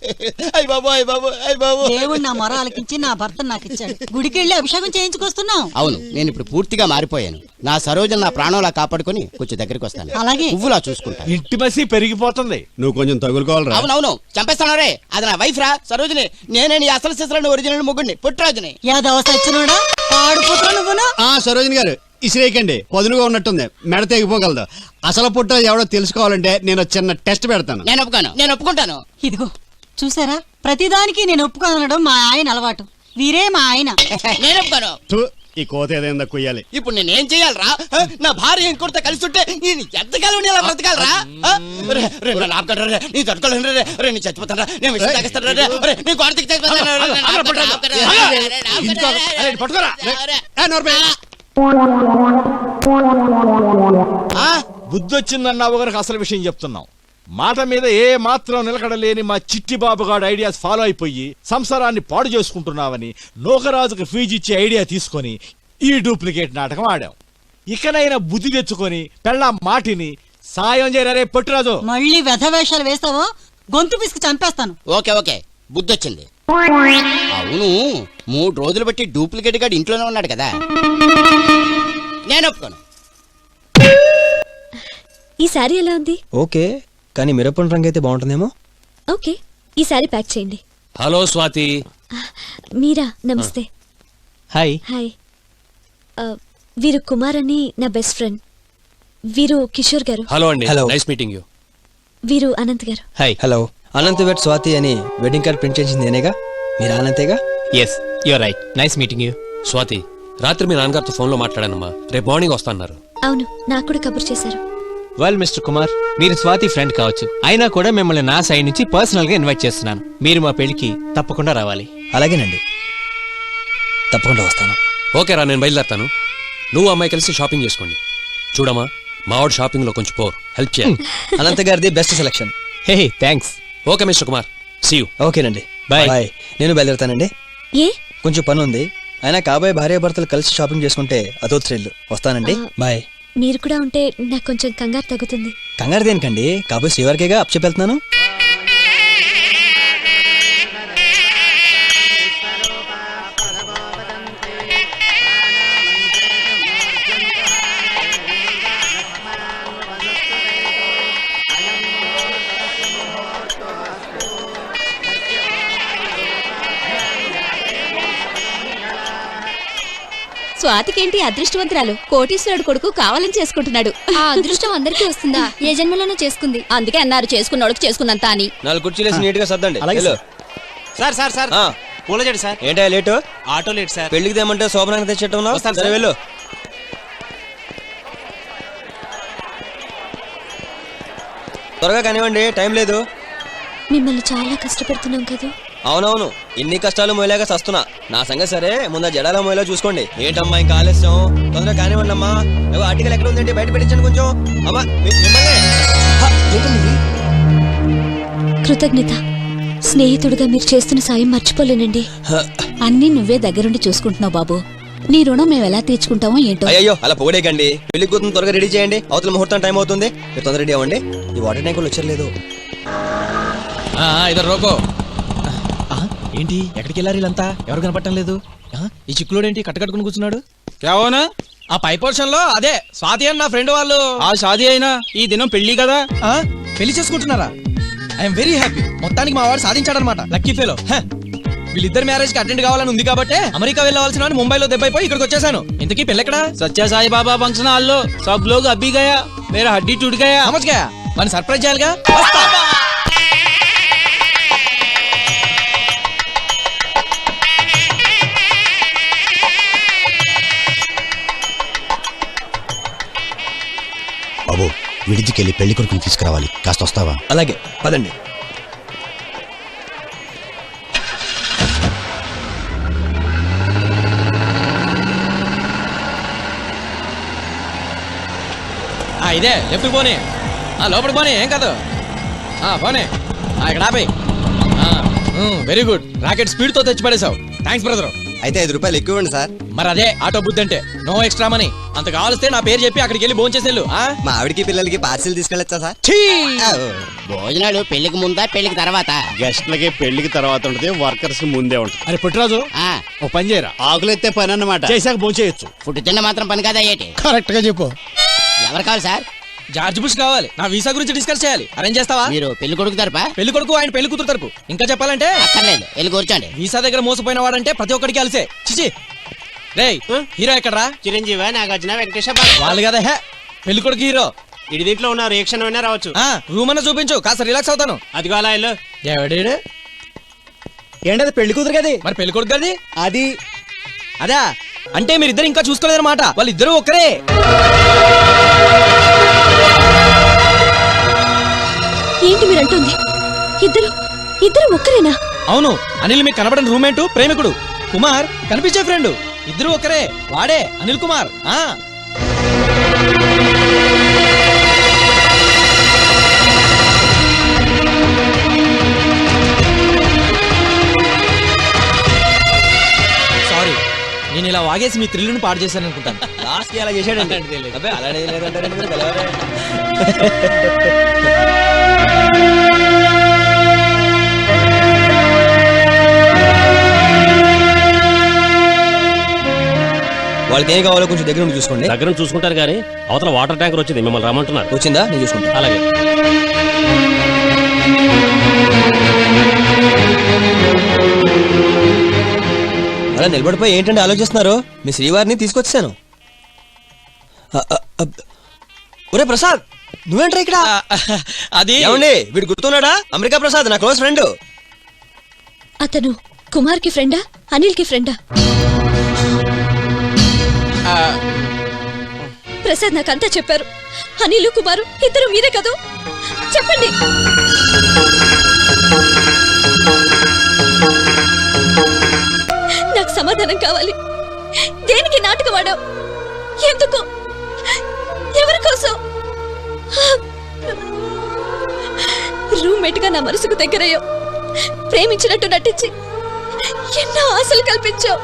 అయ్య బాబు అయ్య బాబు అయ్య బాబు. దేవుడు నా మొర ఆలకించి నా భర్త నాకు ఇచ్చాడు. గుడికి వెళ్ళి అభిషేకం చేయించుకొస్తున్నావు. అవును, నేను ఇప్పుడు పూర్తిగా మారిపోయాను. నా సరోజన నా ప్రాణంలా కాపాడుకొని కొంచెం దగ్గరికి వస్తాను. అలాగే పువ్వులా చూసుకుంటా. ఇంటి మసి పెరిగిపోతుంది. నువ్వు కొంచెం తగులుకోవాలరా. అవునవును, చంపేస్తాను రే. అది నా వైఫ్ రా సరోజిని. నేనే నీ అసలు సిసలని ఒరిజినల్ ముగ్గుడిని పుట్టరాజుని. యాదవ సచ్చినోడా పాడుపోతున్నా నువ్వును. సరోజిని గారు ఇసిరేయకండి, పదునుగా ఉన్నట్టుంది, మెడ తెగిపోగలదు. అసలు పుట్ట ఎవడో తెలుసుకోవాలంటే నేను చిన్న టెస్ట్ పెడతాను. నేను ఒప్పుకుంటాను. ఇదిగో చూసారా, ప్రతిదానికి నేను ఒప్పుకోనడం మా ఆయన అలవాటు. వీరే మా ఆయన. నేను ఒప్పుకోను. ఈ కోత ఏదైందా కుయ్యాలి. ఇప్పుడు నేనేం చెయ్యాలరా? నా భార్య ఇంకొంత కలిసి ఉంటే నేను ఎంతకాలం ఇలా బ్రతకాలరా? నీ తట్టుకోలేను రే. రే నీ చచ్చిపోతాను. నేను విషయం తాగిస్తాను రే. నీ గోడకి బుద్ధొచ్చిందన్న ఒకరికి అసలు విషయం చెప్తున్నాం. మాట మీద ఏ మాత్రం నిలకడలేని మా చిట్టి బాబుగాడు ఐడియాస్ ఫాలో అయిపోయి సంసారాన్ని పాడు చేసుకుంటున్నావని నోకరాజుకు ఫీజు ఇచ్చే ఐడియా తీసుకొని ఈ డూప్లికేట్ నాటకం ఆడాం. ఇకనైనా బుద్ధి తెచ్చుకొని పెళ్ళ మాటిని సాయం చేయరే పట్టురాజు. మళ్ళీ వ్యధవేషాలు వేస్తావో గొంతు పిసికి చంపేస్తాను. ఓకే ఓకే, బుద్ధొచ్చింది. అవును, 3 రోజులు బట్టి డూప్లికేట్ గాడు ఇంట్లోనే ఉన్నాడు కదా. నేను ఒప్పుకోను. ఈ సారీ ఎలా ఉంది? ఓకే, కానీ మిరపండు రంగు అయితే బాగుంటుందేమో. ఓకే, ఈ సారీ ప్యాక్ చేయండి. హలో స్వాతి. మీరా? నమస్తే. హాయ్. హాయ్. వీరు కుమార్ అని నా బెస్ట్ ఫ్రెండ్. వీరు కిషోర్ గారు. హలో అండి. హలో. Nice meeting you. వీరు అనంత్ గారు. Hi. Hello. Anant wed Swathi అని వెడ్డింగ్ కార్డ్ ప్రింట్ చేసింది నేనేగా. మీరు అనంతేగా? Yes you're right. Nice meeting you. Swathi, రాత్రి మీ నాన్నగారితో ఫోన్ లో మాట్లాడానమ్మా. రేపు మార్నింగ్ వస్తాన్నారు. అవును, నాకు కూడా కబుర్ చేశారు. వెల్ మిస్టర్ కుమార్, మీరు స్వాతి ఫ్రెండ్ కావచ్చు, అయినా కూడా మిమ్మల్ని నా సైడ్ నుంచి పర్సనల్ గా ఇన్వైట్ చేస్తున్నాను. మీరు మా పెళ్లికి తప్పకుండా రావాలి. అలాగేనండి, తప్పకుండా వస్తాను. ఓకే రా, నేను బయలుదేరుతాను. నువ్వు అమ్మాయి కలిసి షాపింగ్ చేసుకోండి. చూడమ్మా, మావాడు షాపింగ్ లో కొంచెం హెల్ప్ చేయాలి. అనంత్ గారిది best selection. Hey thanks. Okay mister Kumar, see you. ఓకేనండి, బాయ్. బాయ్. నేను బయలుదేరుతానండి. ఏ? కొంచెం పని ఉంది. అయినా కాబోయే భార్యాభర్తలు కలిసి షాపింగ్ చేసుకుంటే అదో థ్రిల్. వస్తానండి, బాయ్. మీరు కూడా ఉంటే నాకు కొంచెం కంగారు తగ్గుతుంది. కంగారు దేనికండి, కాబోయే శ్రీవారికేగా అప్ చెప్పెళ్తున్నాను. స్వాతికేంటి అదృష్టవంతురాలు, కోటీశ్వరుడు కొడుకు కావాలని చేసుకుంటున్నాడు. ఆ అదృష్టం అందరికీ వస్తుందా? ఏ జన్మలోనూ చేసుకుంది. అందుకే అన్నారు చేసుకున్నోడికి చేసుకున్నంత అని. 4 కుర్చీలేసి నీట్ గా సర్దండి. సార్ పూల జడి సార్. ఏంటా లేటు? Auto late sir. పెళ్లికి దేమంటే శోభనానికి తెచ్చేట్టున్నావు. సరే వెళ్ళు. త్వరగా కానివ్వండి, టైం లేదు. మిమ్మల్ని చాలా కష్టపెడుతున్నాం కదా. అవునవును, ఇన్ని కష్టాలు మోయలేక సస్తున్నా. నా సంగతి సరే, ముందు జడాల మోయలో చూసుకోండి. ఏంటమ్మా ఇంకా ఆలస్యం? తొందరగా కానివ్వండి అమ్మా. ఆర్టికల్ ఎక్కడ ఉందండి, బయట పెట్టించండి కొంచెం. అమ్మా కృతజ్ఞత. స్నేహితుడిగా మీరు చేస్తున్న సాయం మర్చిపోలేనండి. అన్నీ నువ్వే దగ్గరుండి చూసుకుంటున్నావు బాబు. నీ రుణం మేము ఎలా తీర్చుకుంటామో ఏంటో. అయ్యో అలా పొగడేకండి. పెళ్లి కూతురు త్వరగా రెడీ చేయండి, అవతల ముహూర్తం టైం అవుతుంది. మీరు తొందర రెడీ అవ్వండి. ఈ వాటర్ ట్యాంక్ వాళ్ళు వచ్చలేదు. ఇద్దరు రోకో. ఏంటి ఎక్కడికి వెళ్ళారు వీళ్ళంతా? ఎవరు కనపడటం లేదు. ఈ చిక్కులోడేంటి కట్టకట్టుకుని కూర్చున్నాడు? కేవనా ఆ పై పోర్షన్ లో అదే స్వాతి అని నా ఫ్రెండ్ వాళ్ళు ఆ షాదీ అయినా ఈ దినం పెళ్లి కదా. పెళ్లి చేసుకుంటున్నారా? I'm very happy. మొత్తానికి మా వాడు సాధించాడనమాట. Lucky fellow. వీళ్ళిద్దరు మ్యారేజ్ కి అటెండ్ కావాలని ఉంది కాబట్టి అమెరికా వెళ్ళవలసిన ముంబైలో దెబ్బైపోయి ఇక్కడికి వచ్చేసాను. ఇంతకీ పెళ్ళెక్కడా? సత్య సాయి బాబా ఫంక్షన్ హాల్ లో సబ్ లోగ్ అబ్బి గయా, మేరా హడ్డీ టూట్ గయా. సమझ गया. మన సర్ప్రైజ్ చేయాలిగా. బాబు, విడిదికెళ్ళి పెళ్లి కొడుకుని తీసుకురావాలి, కాస్త వస్తావా? అలాగే, పదండి. ఇదే లెఫ్ట్ పోనీ, లోపలికి పోనీ, ఏం కాదు. పోనీ ఇక్కడ ఆపై. వెరీ గుడ్, రాకెట్ స్పీడ్ తో తెచ్చి పడేసావు. Thanks brother. అయితే 5 రూపాయలు ఎక్కువ ఇవ్వండి సార్. మరి అదే ఆటో బుద్ధి అంటే, నో ఎక్స్ట్రా మనీ. అంత కావలిస్తే నా పేరు చెప్పి అక్కడికి వెళ్ళి భోంచేసేళ్ళు. మా ఆవిడకి పిల్లలకి పార్సిల్ తీసుకెళ్ళొచ్చా సార్? భోజనాలు పెళ్లికి ముందా పెళ్లికి తర్వాత? గెస్ట్లకి పెళ్లికి తర్వాత ఉంటుంది, వర్కర్స్ ముందే ఉంటుంది. అరే పుట్టిరాజు ఆ, ఓ పని చేయరా, ఆకులెత్తే పని అన్నమాట. చేశాక భోంచేయచ్చు. ఫుడ్ తిన్న మాత్రం పని కదా ఏంటి? కరెక్ట్ గా చెప్పు. ఎవరు కావాలి సార్? జార్జ్ బుష్ కావాలి. నా వీసా గురించి డిస్కస్ చేయాలి. అరేంజ్ చేస్తావా? మీరు పెళ్లి కొడుకు తరపా? పెళ్లి కొడుకు ఆయన పెళ్లి కూతురు తరపు. ఇంకా చెప్పాలంటే అక్కర్లేదు, వెళ్ళి కూర్చోండి. వీసా దగ్గర మోసపోయిన వాడంటే ప్రతి ఒక్కడికి అలిసే. చిచి రేయ్, హీరో ఎక్కడ్రా? చిరంజీవి, నాగార్జున, వెంకటేశ, వాళ్ళు కదా హే పెళ్లి కొడుకు హీరో. ఇడి దీంట్లో ఉన్నారు, ఏ క్షణం అయినా రావచ్చు. రూమ్ అన్న చూపించు, కాస్త రిలాక్స్ అవుతాను. అదిగో అలా ఇల్లు. ఎవడేడు? ఏంటది పెళ్లి కూతురు కది? మరి పెళ్లి కొడుకు గది అది అదా? అంటే మీరిద్దరు ఇంకా చూసుకోలేదన్నమాట. వాళ్ళిద్దరూ ఒక్కరే. ఏంటి మీరంటుంది? ఇద్దరు ఇద్దరు ఒక్కరేనా? అవును, అనిల్ మీకు కనబడని రూమ్మేటు, ప్రేమికుడు. కుమార్ కనిపించే ఫ్రెండ్. ఇద్దరు ఒక్కరే. వాడే అనిల్ కుమార్. సారీ, నేను ఇలా వాగేసి మీ థ్రిల్ని పాడు చేశాను అనుకుంటాను. లాస్ట్ అలా చేశాడంటే అబ్బే అలానే లేదంటారండి మీరు తెలవరే. వాళ్ళకి ఏం కావాలో కొంచెం దగ్గర నుండి చూసుకోండి. దగ్గర చూసుకుంటారు కానీ అవతల వాటర్ ట్యాంకర్ వచ్చింది, మిమ్మల్ని రమ్మంటున్నారు. వచ్చిందా? నేను చూసుకుంటా. అలాగే. అలా నిలబడిపోయి ఏంటంటే ఆలోచిస్తున్నారు? మీ శ్రీవారిని తీసుకొచ్చాను. ఒరే ప్రసాద్, నువ్వేంట్రా ఇక్కడ? అది ఏమండి, వీడు గుర్తున్నాడా? అమెరికా ప్రసాద్, నా క్లోజ్ ఫ్రెండ్. అతను కుమార్ కి ఫ్రెండా, అనిల్ కి ఫ్రెండా? ప్రసాద్ నాకంతా చెప్పారు. అనిల్ కుమారు ఇద్దరు మీరే కదూ? చెప్పండి. నాకు సమాధానం కావాలి. దేనికి నాటకం ఆడావు? ఎందుకు? ఎవరి కోసం? రూమ్మేట్ గా నా మనసుకు దగ్గరయ్యావు. ప్రేమించినట్టు నటించి ఎన్నో ఆశలు కల్పించావు.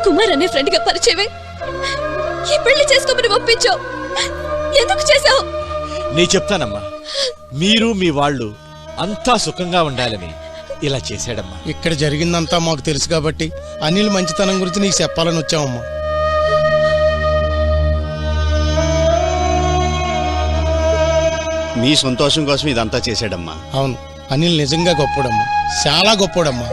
కుమార్ అనే ఫ్రెండ్ గా పరిచయమే ఈ పెళ్లి చేసుకోమని ఒప్పించావు. ఎందుకు చేశావు? నీ చెప్తానమ్మా, మీరు మీ వాళ్ళు అంతా సుఖంగా ఉండాలని ఇలా చేశాడమ్మా. ఇక్కడ జరిగిందంతా మాకు తెలుసు కాబట్టి అనిల్ మంచితనం గురించి నీకు చెప్పాలని వచ్చామమ్మా. మీ సంతోషం కోసం ఇదంతా చేశాడమ్మా. అవును, అనిల్ నిజంగా గొప్పోడమ్మా, చాలా గొప్పోడమ్మా.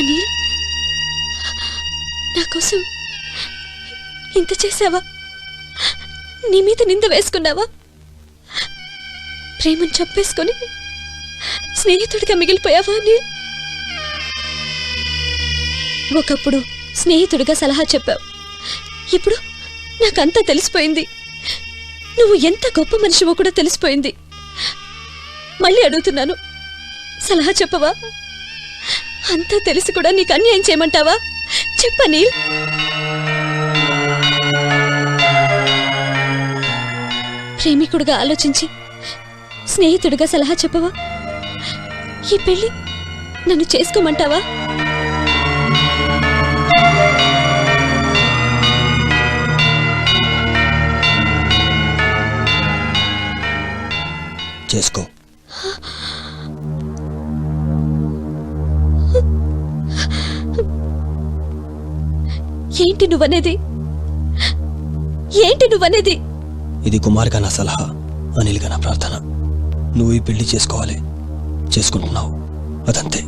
అనిల్, నా కోసం ఇంత చేసావా? నీ మీద నింద వేసుకున్నావా? ప్రేమను చంపేసుకొని స్నేహితుడిగా మిగిలిపోయావా అనిల్? ఒకప్పుడు స్నేహితుడిగా సలహా చెప్పావు. ఇప్పుడు నాకంతా తెలిసిపోయింది. నువ్వు ఎంత గొప్ప మనిషివో కూడా తెలిసిపోయింది. మళ్ళీ అడుగుతున్నాను, సలహా చెప్పవా? అంతా తెలిసి కూడా నీకు అన్యాయం చేయమంటావా? చెప్ప అనిల్. ప్రేమికుడిగా ఆలోచించి స్నేహితుడిగా సలహా చెప్పవా? ఈ పెళ్లి నన్ను చేసుకోమంటావా? చేసుకో. ఏంటి నువ్వనేది? ఏంటి నువ్వనేది? ఇది కుమార్ గా నా సలహా, అనిల్ గా నా ప్రార్థన. నువ్వు ఈ పెళ్లి చేసుకోవాలి, చేసుకుంటున్నావు, అదంతే.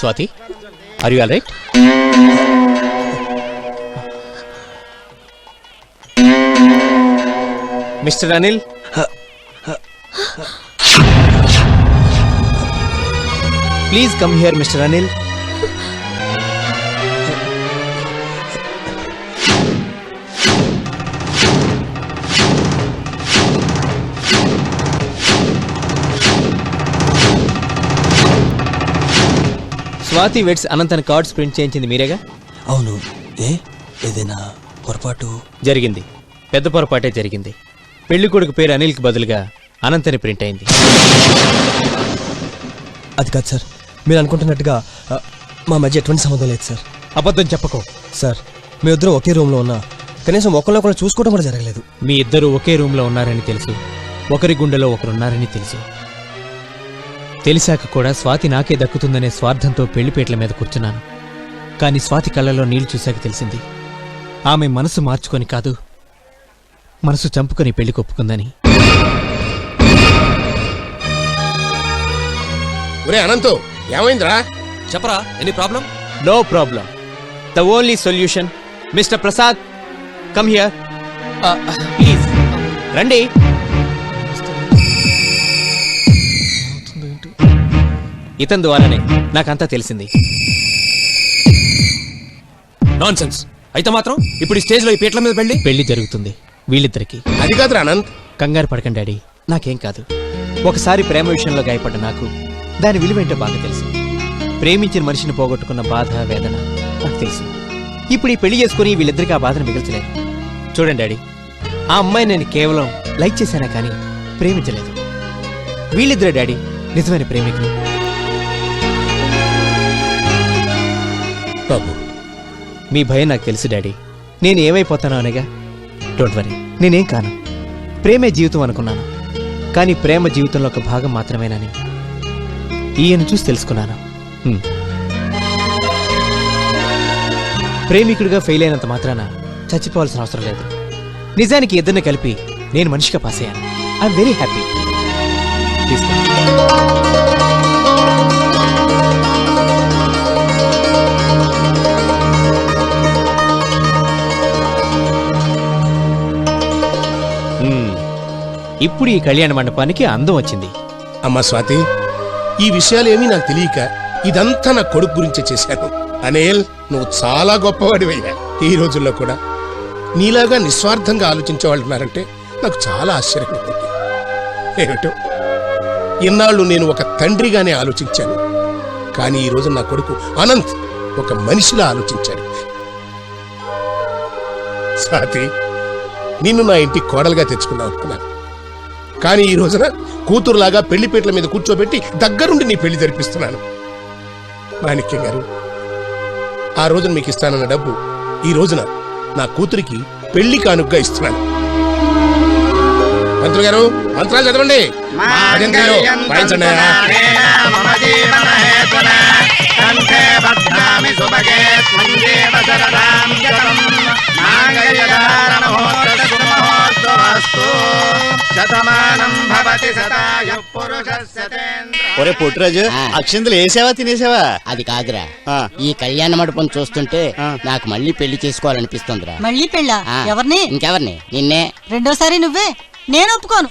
Swathi are you all right? Mister Anil, please come here mister Anil. Swathi weds Ananthan cards print చేయించింది మీరేగా? అవును. ఏదైనా పొరపాటు జరిగింది. పెద్ద పొరపాటే జరిగింది. పెళ్లి కొడుకు పేరు అనిల్కి బదులుగా అనంతని ప్రింట్ అయింది. అది కాదు సార్, మీరు అనుకుంటున్నట్టుగా మా మధ్య ఎటువంటి సంబంధం లేదు సార్. అబద్ధం చెప్పకో. సార్, మీ ఇద్దరు ఒకే రూమ్లో ఉన్నా కనీసం ఒకరినొకరు చూసుకోవడం కూడా జరగలేదు. మీ ఇద్దరు ఒకే రూమ్లో ఉన్నారని తెలుసు, ఒకరి గుండెలో ఒకరున్నారని తెలుసు. తెలిసాక కూడా స్వాతి నాకే దక్కుతుందనే స్వార్థంతో పెళ్లిపేటల మీద కూర్చున్నాను. కానీ స్వాతి కళ్ళలో నీళ్లు చూశాక తెలిసింది ఆమె మనసు మార్చుకొని కాదు, మనసు చంపుకొని పెళ్లి కొప్పుకుందని. ఒరే అనంతో, ఏమైందిరా? చెప్పరా, any problem? No problem. The only solution. Mister Prasad, come here please. రండి. ఇతని ద్వారానే నాకంతా తెలిసింది. నాన్సెన్స్. అయితే మాత్రం ఇప్పుడు ఈ స్టేజ్ లో ఈ పీటల మీద పెళ్లి జరుగుతుంది వీళ్ళిద్దరికి. అది కాదురా అనంత్. కంగారు పడకండి డాడీ, నాకేం కాదు. ఒకసారి ప్రేమ విషయంలో గాయపడ్డ నాకు దాని విలువేంటో బాగా తెలుసు. ప్రేమించిన మనిషిని పోగొట్టుకున్న బాధ, వేదన నాకు తెలుసు. ఇప్పుడు ఈ పెళ్లి చేసుకుని వీళ్ళిద్దరికి ఆ బాధను మిగల్చలేదు. చూడండి డాడీ, ఆ అమ్మాయి నేను కేవలం లైక్ చేశానా కానీ ప్రేమించలేదు. వీళ్ళిద్దరే డాడీ నిజమైన ప్రేమికులు. బాబు, మీ భయం నాకు తెలుసు డాడీ. నేను ఏమైపోతానో అనేగా. డోంట్ వరీ, నేనేం కాను. ప్రేమే జీవితం అనుకున్నాను, కానీ ప్రేమ జీవితంలో ఒక భాగం మాత్రమేనని ఈయన చూసి తెలుసుకున్నాను. ప్రేమికుడిగా ఫెయిల్ అయినంత మాత్రాన చచ్చిపోవాల్సిన అవసరం లేదు. నిజానికి ఇద్దరిని కలిపి నేను మనిషిగా పాస్ అయ్యాను. I'm very happy. ఇప్పుడు ఈ కళ్యాణ మండపానికి అందం వచ్చింది. అమ్మా స్వాతి, ఈ విషయాలేమీ నాకు తెలియక ఇదంతా నా కొడుకు గురించే చేశాను. అనిల్, నువ్వు చాలా గొప్పవాడివయ్యా. ఈ రోజుల్లో కూడా నీలాగా నిస్వార్థంగా ఆలోచించే వాళ్ళు ఉన్నారంటే నాకు చాలా ఆశ్చర్యంగా ఉంది. ఏమిటో ఇన్నాళ్ళు నేను ఒక తండ్రిగానే ఆలోచించాను, కానీ ఈ రోజు నా కొడుకు అనంత్ ఒక మనిషిలా ఆలోచించాడు. స్వాతి, నిన్ను నా ఇంటి కోడలుగా తెచ్చుకున్నావు అనుకున్నాను, కానీ ఈ రోజున కూతురులాగా పెళ్లిపేటల మీద కూర్చోబెట్టి దగ్గరుండి నీ పెళ్లి జరిపిస్తున్నాను. మాణిక్యం గారు, ఆ రోజున మీకు ఇస్తానన్న డబ్బు ఈ రోజున నా కూతురికి పెళ్లి కానుకగా ఇస్తున్నాను. మంత్రులు గారు, మంత్రాలు చదవండి. వాయించండి. ఒరే పొట్టురాజు, అక్షంతలు వేసావా తినేసావా? అది కాదురా, ఈ కళ్యాణ మండపం చూస్తుంటే నాకు మళ్ళీ పెళ్లి చేసుకోవాలనిపిస్తుందిరా. మళ్ళీ పెళ్ళా? ఎవరిని? ఇంకెవరిని? నిన్నే. రెండోసారి నువ్వే. నేను ఒప్పుకోను.